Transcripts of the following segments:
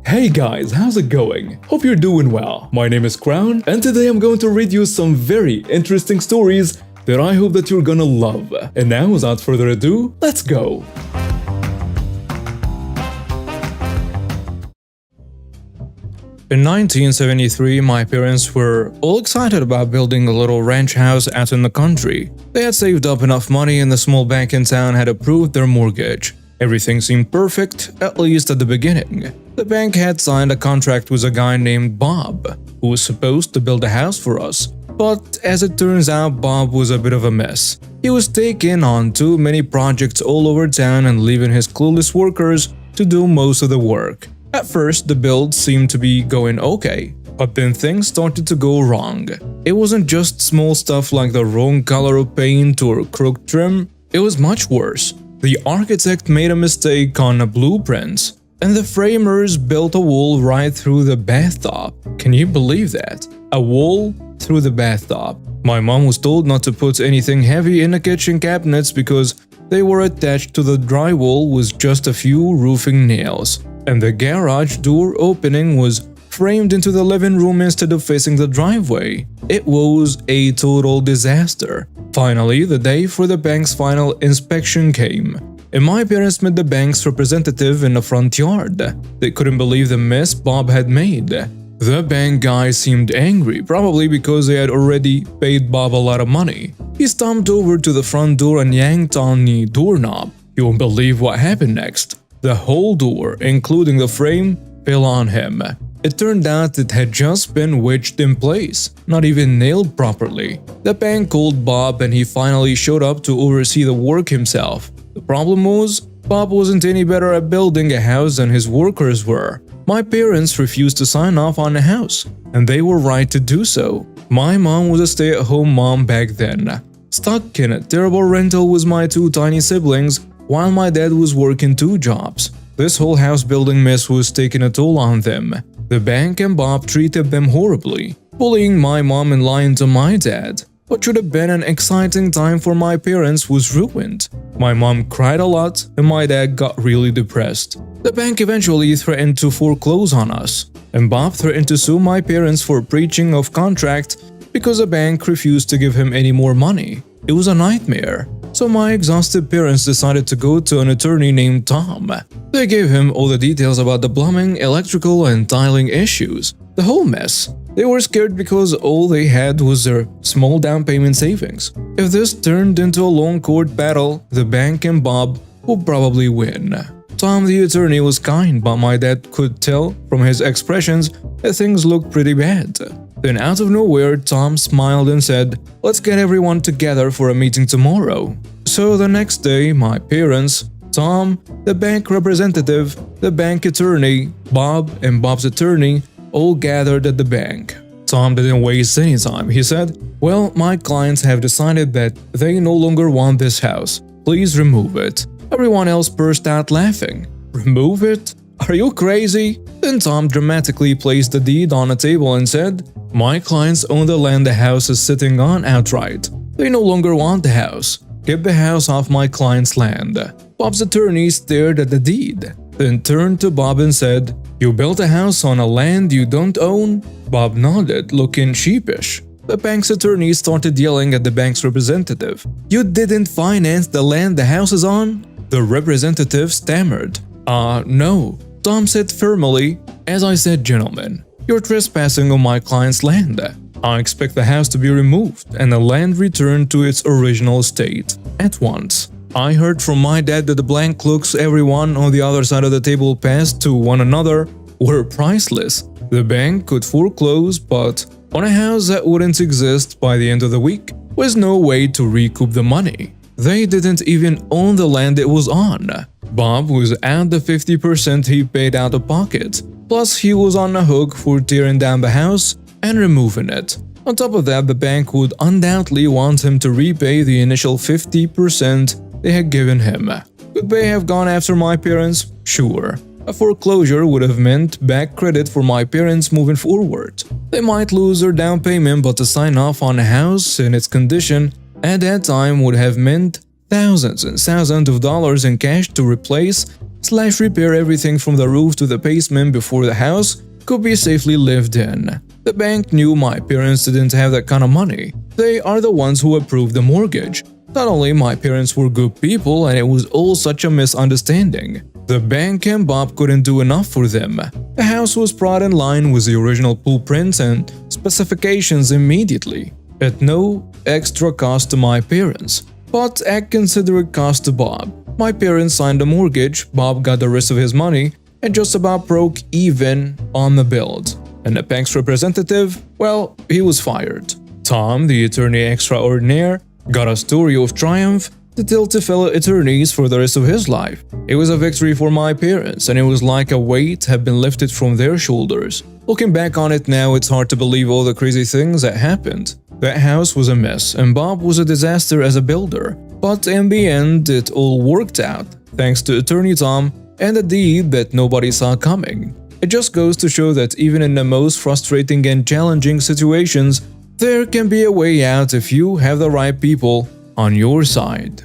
Hey guys, how's it going? Hope you're doing well. My name is Crown, and today I'm going to read you some very interesting stories that I hope that you're gonna love. And now, without further ado, let's go! In 1973, my parents were all excited about building a little ranch house out in the country. They had saved up enough money and the small bank in town had approved their mortgage. Everything seemed perfect, at least at the beginning. The bank had signed a contract with a guy named Bob, who was supposed to build a house for us. But as it turns out, Bob was a bit of a mess. He was taking on too many projects all over town and leaving his clueless workers to do most of the work. At first, the build seemed to be going okay, but then things started to go wrong. It wasn't just small stuff like the wrong color of paint or crooked trim, it was much worse. The architect made a mistake on the blueprints, and the framers built a wall right through the bathtub. Can you believe that? A wall through the bathtub. My mom was told not to put anything heavy in the kitchen cabinets because they were attached to the drywall with just a few roofing nails. And the garage door opening was framed into the living room instead of facing the driveway. It was a total disaster. Finally, the day for the bank's final inspection came, and my parents met the bank's representative in the front yard. They couldn't believe the mess Bob had made. The bank guy seemed angry, probably because they had already paid Bob a lot of money. He stomped over to the front door and yanked on the doorknob. You won't believe what happened next. The whole door, including the frame, fell on him. It turned out it had just been wedged in place, not even nailed properly. The bank called Bob and he finally showed up to oversee the work himself. The problem was, Bob wasn't any better at building a house than his workers were. My parents refused to sign off on the house, and they were right to do so. My mom was a stay-at-home mom back then, stuck in a terrible rental with my two tiny siblings while my dad was working two jobs. This whole house building mess was taking a toll on them. The bank and Bob treated them horribly, bullying my mom and lying to my dad. What should have been an exciting time for my parents was ruined. My mom cried a lot and my dad got really depressed. The bank eventually threatened to foreclose on us, and Bob threatened to sue my parents for breaching of contract because the bank refused to give him any more money. It was a nightmare. So my exhausted parents decided to go to an attorney named Tom. They gave him all the details about the plumbing, electrical, and tiling issues. The whole mess. They were scared because all they had was their small down payment savings. If this turned into a long court battle, the bank and Bob would probably win. Tom the attorney was kind, but my dad could tell from his expressions that things looked pretty bad. Then out of nowhere, Tom smiled and said, "Let's get everyone together for a meeting tomorrow." So the next day, my parents, Tom, the bank representative, the bank attorney, Bob, and Bob's attorney all gathered at the bank. Tom didn't waste any time. He said, "Well, my clients have decided that they no longer want this house. Please remove it." Everyone else burst out laughing. "Remove it? Are you crazy?" Then Tom dramatically placed the deed on a table and said, "My clients own the land the house is sitting on outright. They no longer want the house. Get the house off my client's land." Bob's attorney stared at the deed, then turned to Bob and said, "You built a house on a land you don't own?" Bob nodded, looking sheepish. The bank's attorney started yelling at the bank's representative. "You didn't finance the land the house is on?" The representative stammered. No," Tom said firmly. "As I said, gentlemen, you're trespassing on my client's land. I expect the house to be removed and the land returned to its original state at once." I heard from my dad that the blank looks everyone on the other side of the table passed to one another were priceless. The bank could foreclose, but on a house that wouldn't exist by the end of the week, with no way to recoup the money. They didn't even own the land it was on. Bob was out the 50% he paid out of pocket, plus he was on the hook for tearing down the house and removing it. On top of that, the bank would undoubtedly want him to repay the initial 50% they had given him. Could they have gone after my parents? Sure. A foreclosure would have meant back credit for my parents moving forward. They might lose their down payment, but to sign off on a house in its condition at that time would have meant thousands and thousands of dollars in cash to replace repair everything from the roof to the basement before the house could be safely lived in. The bank knew my parents didn't have that kind of money. They are the ones who approved the mortgage. Not only my parents were good people and it was all such a misunderstanding. The bank and Bob couldn't do enough for them. The house was brought in line with the original blueprints and specifications immediately, at no extra cost to my parents, but at considerate cost to Bob. My parents signed a mortgage, Bob got the rest of his money, and just about broke even on the build. And the bank's representative, well, he was fired. Tom, the attorney extraordinaire, got a story of triumph to tell to fellow attorneys for the rest of his life. It was a victory for my parents, and it was like a weight had been lifted from their shoulders. Looking back on it now, it's hard to believe all the crazy things that happened. That house was a mess, and Bob was a disaster as a builder. But in the end, it all worked out, thanks to Attorney Tom and a deed that nobody saw coming. It just goes to show that even in the most frustrating and challenging situations, there can be a way out if you have the right people on your side.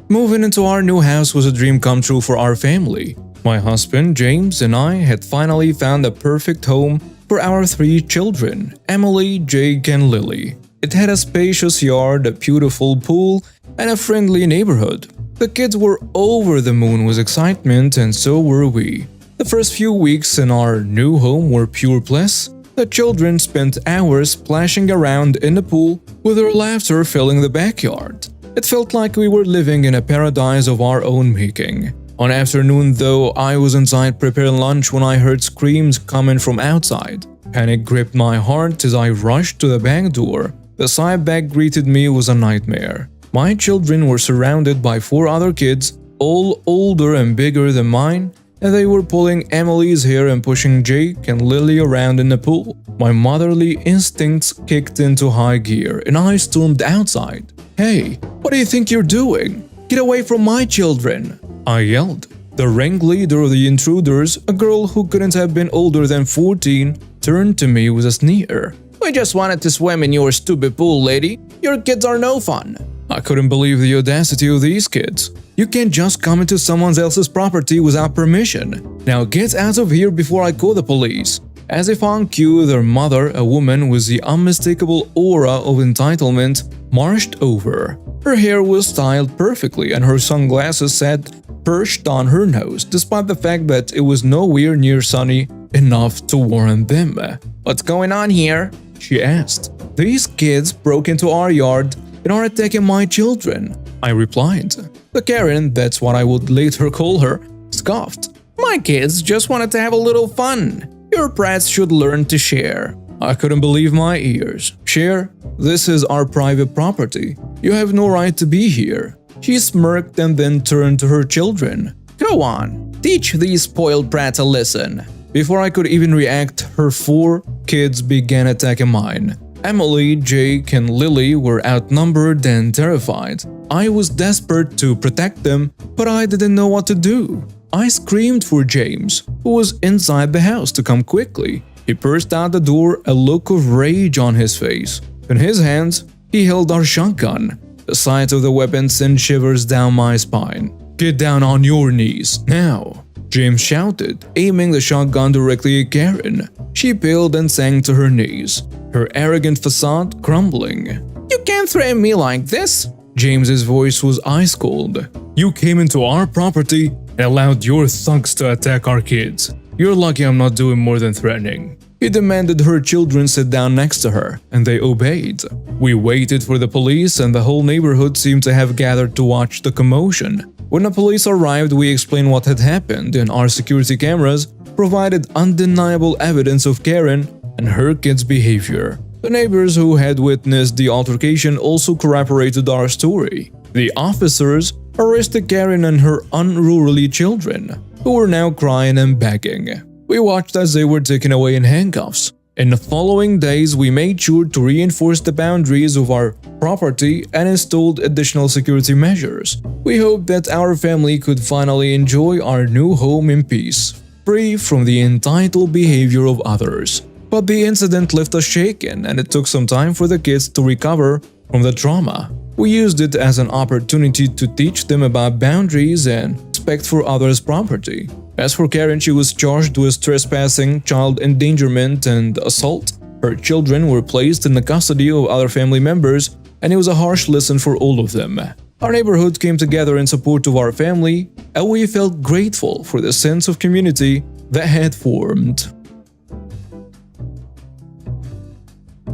Moving into our new house was a dream come true for our family. My husband, James, and I had finally found the perfect home for our 3 children, Emily, Jake, and Lily. It had a spacious yard, a beautiful pool, and a friendly neighborhood. The kids were over the moon with excitement, and so were we. The first few weeks in our new home were pure bliss. The children spent hours splashing around in the pool with their laughter filling the backyard. It felt like we were living in a paradise of our own making. One afternoon, though, I was inside preparing lunch when I heard screams coming from outside. Panic gripped my heart as I rushed to the back door. The sight that greeted me was a nightmare. My children were surrounded by 4 other kids, all older and bigger than mine, and they were pulling Emily's hair and pushing Jake and Lily around in the pool. My motherly instincts kicked into high gear, and I stormed outside. "Hey, what do you think you're doing? Get away from my children!" I yelled. The ringleader of the intruders, a girl who couldn't have been older than 14, turned to me with a sneer. "We just wanted to swim in your stupid pool, lady. Your kids are no fun." I couldn't believe the audacity of these kids. You can't just come into someone else's property without permission. Now get out of here before I call the police. As if on cue, their mother, a woman with the unmistakable aura of entitlement, marched over. Her hair was styled perfectly and her sunglasses sat perched on her nose, despite the fact that it was nowhere near sunny enough to warrant them. "What's going on here?" she asked. "These kids broke into our yard and are attacking my children," I replied. The Karen, that's what I would later call her, scoffed. "My kids just wanted to have a little fun. Your brats should learn to share." I couldn't believe my ears. "Share? This is our private property. You have no right to be here." She smirked and then turned to her children. "Go on, teach these spoiled brats a lesson." Before I could even react, her 4 kids began attacking mine. Emily, Jake, and Lily were outnumbered and terrified. I was desperate to protect them, but I didn't know what to do. I screamed for James, who was inside the house, to come quickly. He burst out the door, a look of rage on his face. In his hands, he held our shotgun. The sight of the weapon sent shivers down my spine. "Get down on your knees, now!" James shouted, aiming the shotgun directly at Karen. She paled and sank to her knees, her arrogant facade crumbling. "You can't threaten me like this!" James's voice was ice cold. "You came into our property and allowed your thugs to attack our kids. You're lucky I'm not doing more than threatening." He demanded her children sit down next to her, and they obeyed. We waited for the police, and the whole neighborhood seemed to have gathered to watch the commotion. When the police arrived, we explained what had happened, and our security cameras provided undeniable evidence of Karen and her kids' behavior. The neighbors who had witnessed the altercation also corroborated our story. The officers arrested Karen and her unruly children, who were now crying and begging. We watched as they were taken away in handcuffs. In the following days, we made sure to reinforce the boundaries of our property and installed additional security measures. We hoped that our family could finally enjoy our new home in peace, free from the entitled behavior of others. But the incident left us shaken, and it took some time for the kids to recover from the trauma. We used it as an opportunity to teach them about boundaries and respect for others' property. As for Karen, she was charged with trespassing, child endangerment, and assault. Her children were placed in the custody of other family members, and it was a harsh lesson for all of them. Our neighborhood came together in support of our family, and we felt grateful for the sense of community that had formed.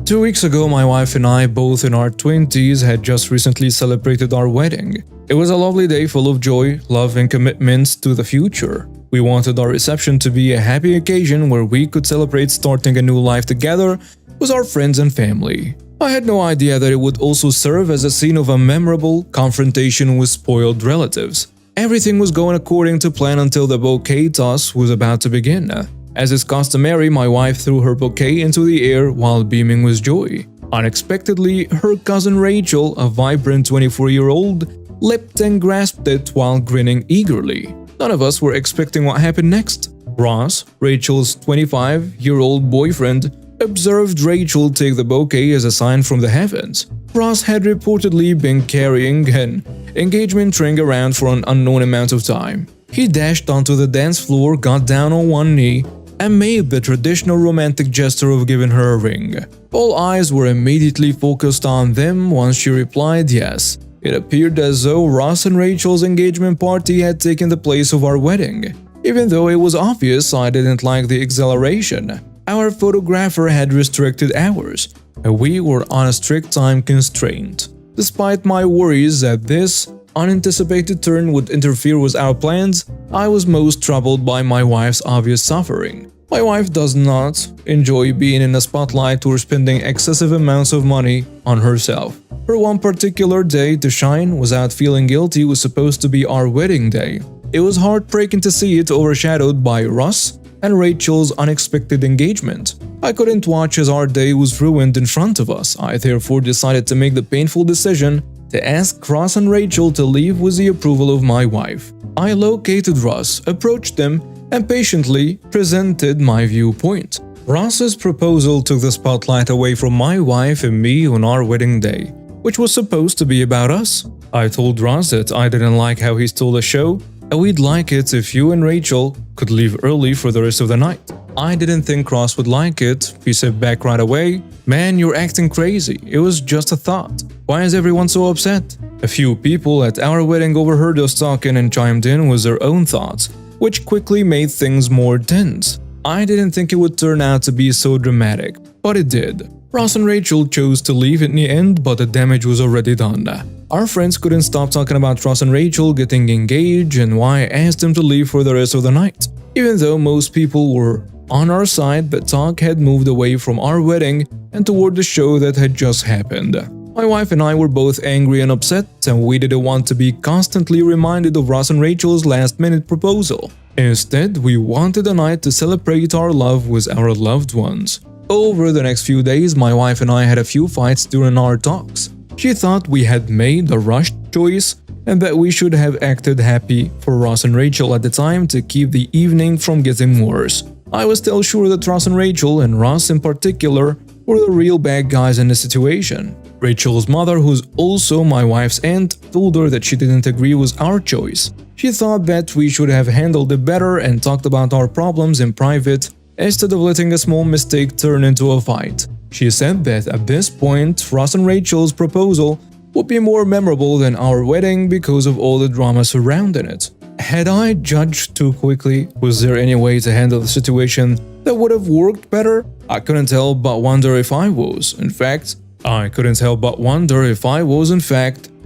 2 weeks ago, my wife and I, both in our 20s, had just recently celebrated our wedding. It was a lovely day full of joy, love, and commitments to the future. We wanted our reception to be a happy occasion where we could celebrate starting a new life together with our friends and family. I had no idea that it would also serve as a scene of a memorable confrontation with spoiled relatives. Everything was going according to plan until the bouquet toss was about to begin. As is customary, my wife threw her bouquet into the air while beaming with joy. Unexpectedly, her cousin Rachel, a vibrant 24-year-old, leapt and grasped it while grinning eagerly. None of us were expecting what happened next. Ross, Rachel's 25-year-old boyfriend, observed Rachel take the bouquet as a sign from the heavens. Ross had reportedly been carrying an engagement ring around for an unknown amount of time. He dashed onto the dance floor, got down on one knee, and made the traditional romantic gesture of giving her a ring. All eyes were immediately focused on them once she replied yes. It appeared as though Ross and Rachel's engagement party had taken the place of our wedding. Even though it was obvious I didn't like the exhilaration, our photographer had restricted hours, and we were on a strict time constraint. Despite my worries that this unanticipated turn would interfere with our plans, I was most troubled by my wife's obvious suffering. My wife does not enjoy being in the spotlight or spending excessive amounts of money on herself. Her one particular day to shine without feeling guilty was supposed to be our wedding day. It was heartbreaking to see it overshadowed by Ross and Rachel's unexpected engagement. I couldn't watch as our day was ruined in front of us. I therefore decided to make the painful decision to ask Ross and Rachel to leave with the approval of my wife. I located Ross, approached them, and patiently presented my viewpoint. Ross's proposal took the spotlight away from my wife and me on our wedding day, which was supposed to be about us. I told Ross that I didn't like how he stole the show, and we'd like it if you and Rachel could leave early for the rest of the night. I didn't think Ross would like it. He said back right away, "Man, you're acting crazy. It was just a thought. Why is everyone so upset?" A few people at our wedding overheard us talking and chimed in with their own thoughts, which quickly made things more tense. I didn't think it would turn out to be so dramatic, but it did. Ross and Rachel chose to leave in the end, but the damage was already done. Our friends couldn't stop talking about Ross and Rachel getting engaged and why I asked them to leave for the rest of the night. Even though most people were on our side, the talk had moved away from our wedding and toward the show that had just happened. My wife and I were both angry and upset, and we didn't want to be constantly reminded of Ross and Rachel's last-minute proposal. Instead, we wanted a night to celebrate our love with our loved ones. Over the next few days, my wife and I had a few fights during our talks. She thought we had made a rushed choice and that we should have acted happy for Ross and Rachel at the time to keep the evening from getting worse. I was still sure that Ross and Rachel, and Ross in particular, were the real bad guys in the situation. Rachel's mother, who's also my wife's aunt, told her that she didn't agree with our choice. She thought that we should have handled it better and talked about our problems in private instead of letting a small mistake turn into a fight. She said that at this point, Ross and Rachel's proposal would be more memorable than our wedding because of all the drama surrounding it. Had I judged too quickly? Was there any way to handle the situation that would have worked better? I couldn't help but wonder if I was, in fact,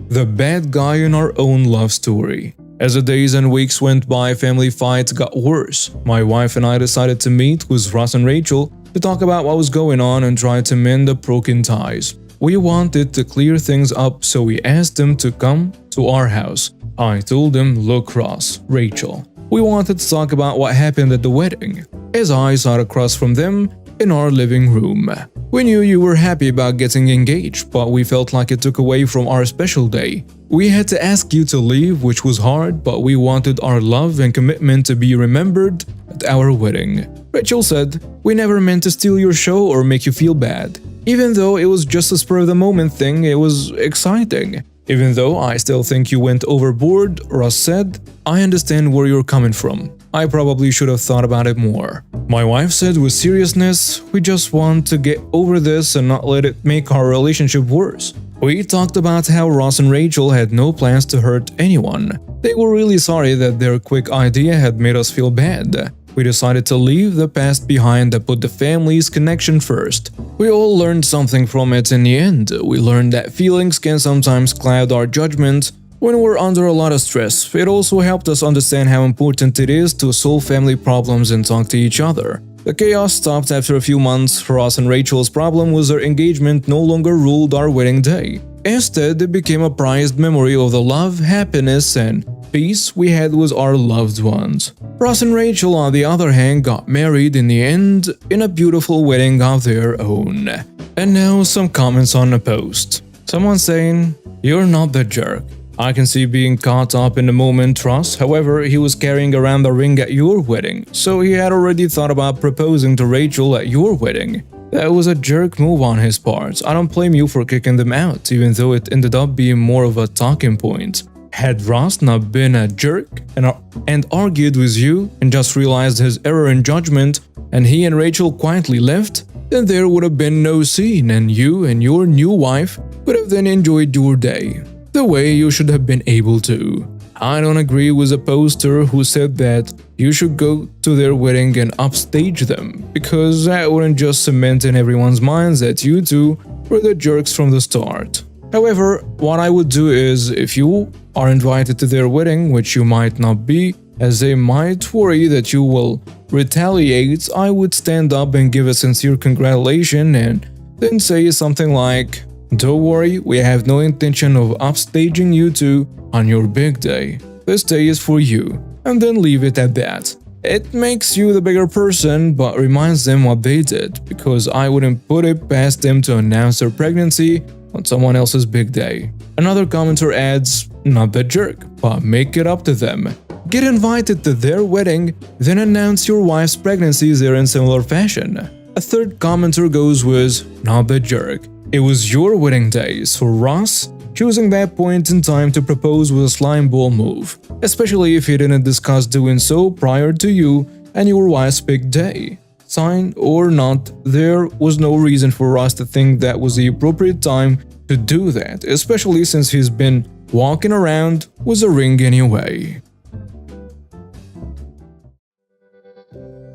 the bad guy in our own love story. As the days and weeks went by, family fights got worse. My wife and I decided to meet with Ross and Rachel to talk about what was going on and try to mend the broken ties. We wanted to clear things up, so we asked them to come to our house. I told them, "Look, Ross, Rachel, we wanted to talk about what happened at the wedding." As I sat across from them in our living room. "We knew you were happy about getting engaged, but we felt like it took away from our special day. We had to ask you to leave, which was hard, but we wanted our love and commitment to be remembered at our wedding." Rachel said, "We never meant to steal your show or make you feel bad. Even though it was just a spur of the moment thing, it was exciting. Even though I still think you went overboard, Ross said, I understand where you're coming from. I probably should have thought about it more. My wife said with seriousness, we just want to get over this and not let it make our relationship worse. We talked about how Ross and Rachel had no plans to hurt anyone. They were really sorry that their quick idea had made us feel bad. We decided to leave the past behind and put the family's connection first. We all learned something from it in the end. We learned that feelings can sometimes cloud our judgment when we're under a lot of stress. It also helped us understand how important it is to solve family problems and talk to each other. The chaos stopped after a few months. For us and Rachel's problem was their engagement no longer ruled our wedding day. Instead, it became a prized memory of the love, happiness, and peace we had with our loved ones. Ross and Rachel, on the other hand, got married in the end in a beautiful wedding of their own. And now some comments on the post. Someone saying, "You're not the jerk. I can see being caught up in the moment, Ross. However, he was carrying around the ring at your wedding, so he had already thought about proposing to Rachel at your wedding. That was a jerk move on his part. I don't blame you for kicking them out, even though it ended up being more of a talking point. Had Ross not been a jerk and argued with you and just realized his error in judgment and he and Rachel quietly left, then there would have been no scene and you and your new wife could have then enjoyed your day the way you should have been able to. I don't agree with a poster who said that you should go to their wedding and upstage them, because that wouldn't just cement in everyone's minds that you two were the jerks from the start. However, what I would do is, if you are invited to their wedding, which you might not be, as they might worry that you will retaliate, I would stand up and give a sincere congratulation and then say something like, "Don't worry, we have no intention of upstaging you two on your big day. This day is for you," and then leave it at that. It makes you the bigger person, but reminds them what they did, because I wouldn't put it past them to announce their pregnancy on someone else's big day. Another commenter adds, "Not the jerk, but make it up to them. Get invited to their wedding, then announce your wife's pregnancy there in similar fashion." A third commenter goes with, "Not the jerk. It was your wedding day, so Ross choosing that point in time to propose was a slime ball move, especially if he didn't discuss doing so prior to you and your wife's big day. Signed or not, there was no reason for Ross to think that was the appropriate time to do that, especially since he's been walking around with a ring anyway."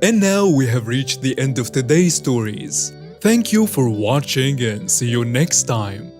And now we have reached the end of today's stories. Thank you for watching and see you next time.